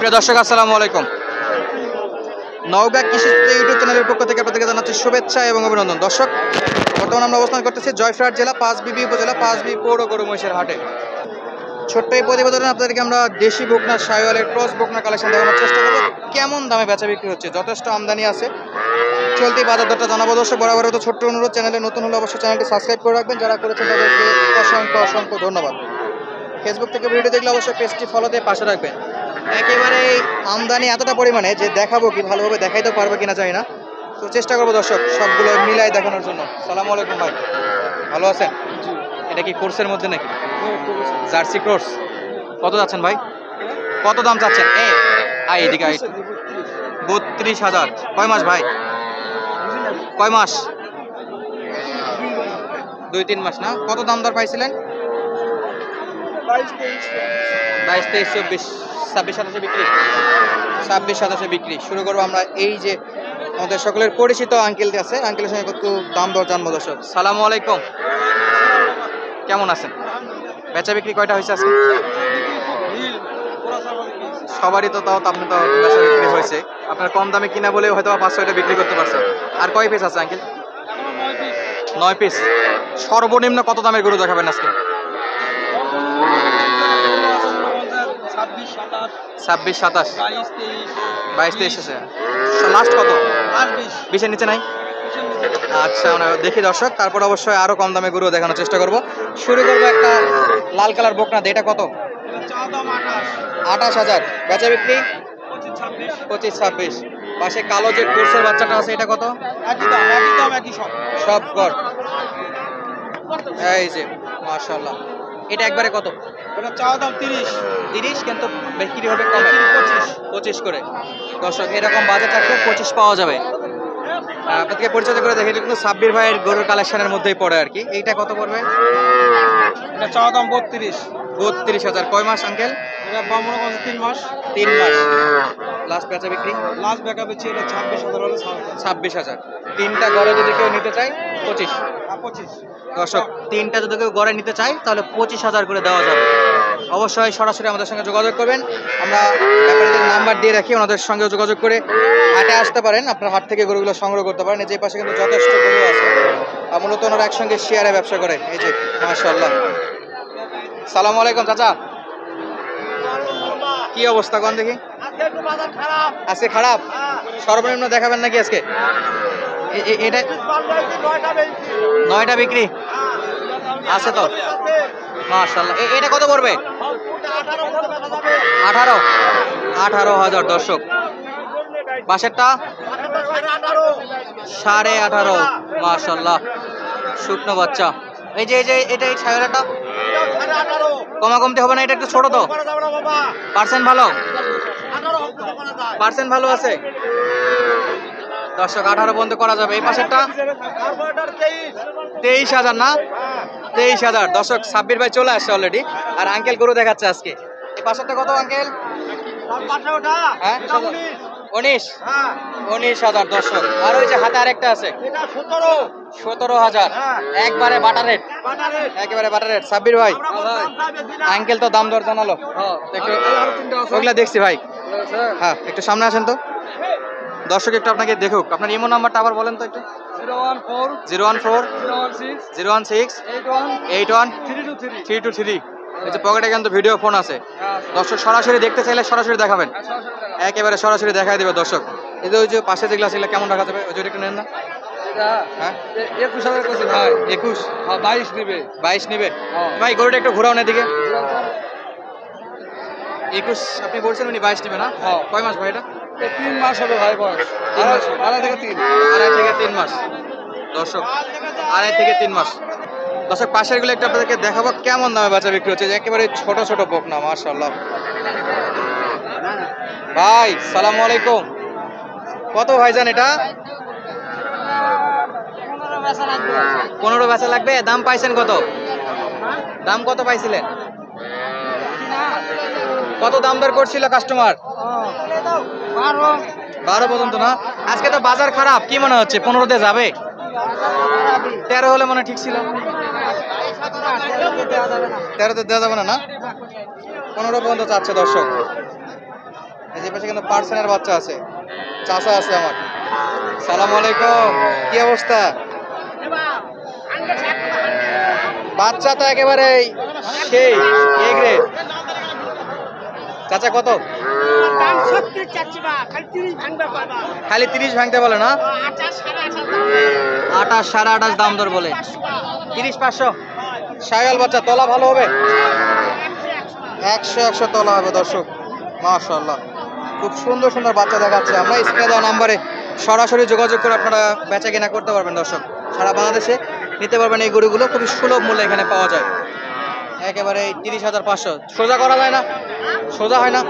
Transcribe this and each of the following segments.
প্রিয় দর্শক আসসালামু আলাইকুম। নওগাঁ কৃষি ইউটিউব চ্যানেলের পক্ষ থেকে আপনাদেরকে জানাচ্ছি শুভেচ্ছা এবং অভিনন্দন। দর্শক, বর্তমানে আমরা অবস্থান করতেছি জয়ফ্রাট জেলা পাঁচবিবি উপজেলা পাঁচবি পৌর গরু মহিষের হাটে। ছোট্ট এই প্রতিবেদনে আপনাদেরকে আমরা দেশি বকনা শাহিওয়ালের ক্রস বকনা কালেকশন দেখানোর চেষ্টা করবো। কেমন দামে বেচা বিক্রি হচ্ছে, যথেষ্ট আমদানি আছে, চলতি বাজার দরটা জানাবো। দর্শক, বরাবর তো ছোট্ট অনুরোধ, চ্যানেলে নতুন হলে অবশ্যই চ্যানেলটি সাবস্ক্রাইব করে রাখবেন। যারা করেছেন তাদেরকে অসংখ্য অসংখ্য ধন্যবাদ। ফেসবুক থেকে ভিডিও দেখলে অবশ্যই পেজটি ফলো দিয়ে পাশে রাখবেন। একেবারে আমদানি এতটা পরিমাণে যে দেখাবো কি ভালোভাবে দেখাইতে পারবো কিনা জানি না, তো চেষ্টা করবো দর্শক সবগুলো মিলাই দেখানোর জন্য। সালাম আলাইকুম ভাই, ভালো আছেন? এটা কি কোর্সের মধ্যে নাকি? Jersey cross. কত যাচ্ছেন ভাই, কত দাম চাচ্ছেন? এদিকে 32,000। কয় মাস ভাই, কয় মাস? 2-3 মাস না? কত দাম দর পাইছিলেন? 22, 23, 24, 26, 27 বিক্রি। 26, 27 বিক্রি। শুরু করবো আমরা। এই যে আমাদের সকলের পরিচিত আঙ্কেলটি আছে, আঙ্কেলের সঙ্গে একটু দাম দর জানবো। দর্শক সালামু আলাইকুম, কেমন আছেন? বেচা বিক্রি কয়টা হয়েছে আজকে? সবারই তো, তাও আপনি তো বেচা বিক্রি হয়েছে। আপনার কম দামে কিনা বলে হয়তো 5-6টা বিক্রি করতে পারছেন। আর কয় পিস আছে আঙ্কেল? 9 পিস। সর্বনিম্ন কত দামের গরু দেখাবেন আজকে? 26, 27, 22, 23 আছে। লাস্ট কত? 20-এর নিচে নাই? আচ্ছা, আমরা দেখি দর্শক, তারপর অবশ্যই আরো কম দামে গরু দেখানোর চেষ্টা করব। শুরু করবো একটা লাল কালার বকনা দিয়ে। এটা কত? 28,000। বেচা বিক্রি 25, 26। পাশে কালো যে কোর্সের বাচ্চাটা আছে, এটা কত? সব গড়। এই যে মাশাআল্লাহ, এটা একবারে কত? এটা চাওয়া দাম 30, কিন্তু বিক্রি হবে কমে 25 করে। দর্শক, এরকম বাজেট রাখলে 25 পাওয়া যাবে। আপনাদেরকে পরিচয় করে দেখে, কিন্তু সাব্বির ভাইয়ের গরুর কালেকশনের মধ্যেই পড়ে আর কি। এইটা কত পড়বে? এটা চাওয়া দাম 32,000। কয় মাস আঙ্কেল? এটা বামরা মাসে 3 মাস। 3 মাস। লাস্ট বেচা বিক্রি? লাস্ট ব্যাকআপ হচ্ছে এটা 26,000 হলে 26,000। তিনটা গড়ে যদি কেউ নিতে চায় 25। 25। দর্শক, তিনটা যদি কেউ গড়ে নিতে চায় তাহলে 25,000 করে দেওয়া যাবে। অবশ্যই সরাসরি আমাদের সঙ্গে যোগাযোগ করবেন। আমরা ব্যাপারীদের নাম্বার দিয়ে রাখি, ওনাদের সঙ্গে যোগাযোগ করে হাটে আসতে পারেন। আপনার হাট থেকে গরুগুলো সংগ্রহ করতে পারেন। এই যে পাশে কিন্তু যথেষ্ট গরু আছে, মূলত ওনারা একসঙ্গে শেয়ারে ব্যবসা করে। এই যে মাশাআল্লাহ। সালামু আলাইকুম চাচা, কি অবস্থা কোন দেখি? আজকে খারাপ? সর্বনিম্ন দেখাবেন নাকি আজকে? এটা 9টা বিক্রি আছে তো, মাশাআল্লাহ। এটা কত পড়বে? 18,000। দর্শক, পাশেরটা 18.5। মাশাআল্লাহ, শুকনো বাচ্চা। এই যে এটা এই ছায়াটা কমা কমতে হবে না? এটা একটু ছোট তো, পার্সেন্ট ভালো, পার্সেন্ট ভালো আছে। দর্শক, 18 পর্যন্ত করা যাবে। এই পাশেরটা 23,000 না? 23,000। দর্শক, সাব্বির ভাই চলে আসছে অলরেডি, আর আঙ্কেল গরু দেখাচ্ছে আজকে। এই পাশেরটা কত আঙ্কেল? হ্যাঁ 19,000। দর্শক, আর ওই যে হাতে আরেকটা আছে 17,000। একবারে বাটার রেট, একেবারে বাটার রেট। সাব্বির ভাই, আঙ্কেল তো দাম দর জানালো, ওগুলা দেখছি ভাই। হ্যাঁ, একটু সামনে আসেন তো দর্শক, একটু আপনাকে দেখুক। আপনার ইমো নাম্বারটা আবার বলেন তো একটু। 014 81 323। এই যে পকেটে কিন্তু ভিডিও ফোন আছে। দর্শক, সরাসরি দেখতে চাইলে সরাসরি দেখাবেন, একেবারে সরাসরি দেখাই দিবে। দর্শক, এই যে ওই যে পাশে যেগুলো আছে কেমন রাখা যাবে? ওই যে একটু নেন না। হ্যাঁ 21,000 করছে ভাই। 21? 22 নিবে। 22 নিবে ভাই? গরুটা একটু ঘোরাও না দিকে। 21 আপনি বলছেন, উনি 22 নিবে না? কয় মাস ভাই এটা? 3 মাস হবে ভাই বয়স। 2.5 থেকে 3 মাস। দর্শক, 2.5 থেকে 3 মাস। দর্শক, পাশের গুলো একটু আপনাদেরকে দেখাবো কেমন দামে বেচা বিক্রি হচ্ছে। একেবারে ছোট ছোট বকনা, মাশাআল্লাহ। ভাই সালামু আলাইকুম, কত ভাইজান এটা? 15 বেচা লাগবে। দাম পাইছেন কত? দাম কত পাইছিলেন? কত দাম দর করছিল কাস্টমার? 12 পর্যন্ত না? আজকে তো বাজার খারাপ, কি মনে হচ্ছে 15তে যাবে? 13 হলে মনে ঠিক ছিল। 13তে দেওয়া যাবে না? 15 পর্যন্ত চাচ্ছে। দর্শক, এই যে পাশে কিন্তু পার্সেনের বাচ্চা আছে, চাচা আছে আমার। সালাম আলাইকুম, কি অবস্থা? বাচ্চা তো একেবারে সেই এ গ্রেড। চাচা কত? খালি 30 ভাঙতে বলে না? 28 28.5 দাম দর বলে। 30-500 শায়াল বাচ্চা, তলা ভালো হবে? 100 তলা হবে দর্শক। মাশাআল্লাহ, খুব সুন্দর সুন্দর বাচ্চা দেখাচ্ছে। আমরা স্ক্রিনে দেওয়া নাম্বারে সরাসরি যোগাযোগ করে আপনারা বেচা কেনা করতে পারবেন দর্শক। সারা বাংলাদেশে নিতে পারবেন এই গরুগুলো, খুবই সুলভ মূল্যে এখানে পাওয়া যায়। একেবারে 30,500 সোজা করা যায় না, সোজা হয় না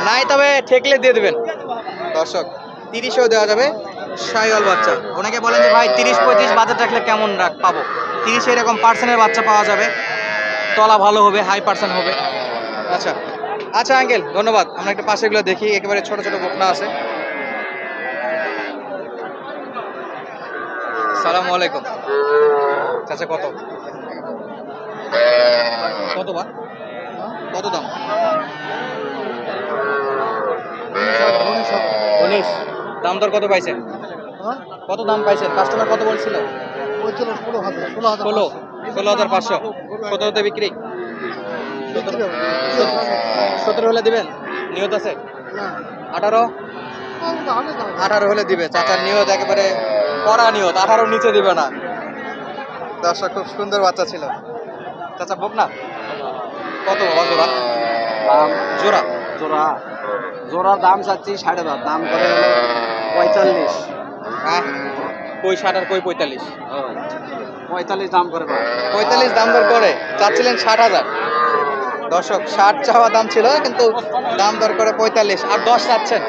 নাই, তবে ঠেকলে দিয়ে দেবেন দর্শক। 30-এও দেওয়া যাবে শাহিওয়াল বাচ্চা। অনেকে বলেন যে ভাই 30-35 বাজার রাখলে কেমন পাবো? 30 এরকম পার্সেন্টের বাচ্চা পাওয়া যাবে, তলা ভালো হবে, হাই পার্সেন্ট হবে। আচ্ছা আচ্ছা আঙ্কেল, ধন্যবাদ। আমরা একটু পাশেগুলো দেখি, একেবারে ছোট ছোট বকনা আছে। সালামু আলাইকুম চাচা, কত কত বা কত দাম? 19। দাম দর কত পাইছেন? কত দাম পাইছেন? কাস্টমার কত বলছিল? 16,500। 17তে বিক্রি? 17 হলে দিবেন? নিয়ত আছে? 18 হলে দিবে। চাচার নিয়ত একেবারে কড়া নিয়ত, 18 নিচে দিবে না দর্শক। খুব সুন্দর বাচ্চা ছিল। চাচা বক না কত জোড়া? জোড়া জোড়া জোড়া দাম চাচ্ছি 10.5, দাম করে 45। হ্যাঁ, কই 60 আর কই 45? 45 দাম করে। 45 দাম দর করে, চাচ্ছিলেন 60,000 দর্শক। 60 চাওয়া দাম ছিল, কিন্তু দাম দর করে 45 আর 10 চাচ্ছেন।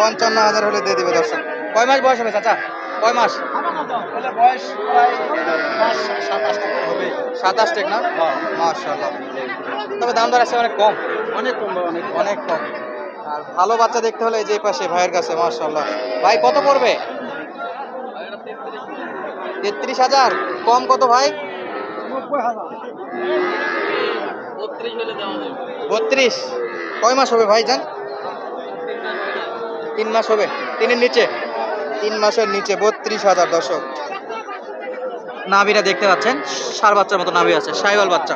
55,000 হলে দিয়ে দিবে দর্শক। কয় মাস বয়স হবে চাচা? কয় মাস বয়স প্রায় 27 হবে? 27 না? মাশাআল্লাহ, তবে দাম দর আছে অনেক কম, অনেক কম, অনেক কম। আর ভালো বাচ্চা দেখতে হলে যে পাশে ভাইয়ের কাছে। মাশাআল্লাহ ভাই, কত পড়বে? 33,000। কম কত ভাই? 32। কয় মাস হবে ভাই জান? 3 মাস হবে? 3-এর নিচে? 3 মাসের নিচে 32,000 দর্শক। নাভিটা দেখতে পাচ্ছেন, ষাঁড় বাচ্চার মতো নাভি আছে, শাহিওয়াল বাচ্চা।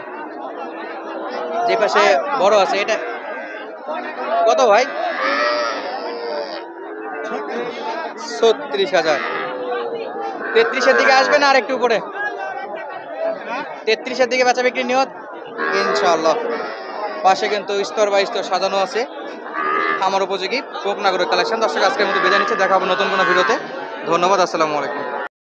যে পাশে বড় আছে এটা কত ভাই? 36,000। 33-এর দিকে আসবে না আর একটু উপরে? 33-এর দিকে বেচা বিক্রি নিয়ত ইনশাআল্লাহ। পাশে কিন্তু স্তর বাই স্তর সাজানো আছে, খামার উপযোগী বকনা গরুর কালেকশন। দর্শক আজকের মতো বিদায় নিচ্ছে, দেখা হবে নতুন কোনো ভিডিওতে। ধন্যবাদ, আসসালামু আলাইকুম।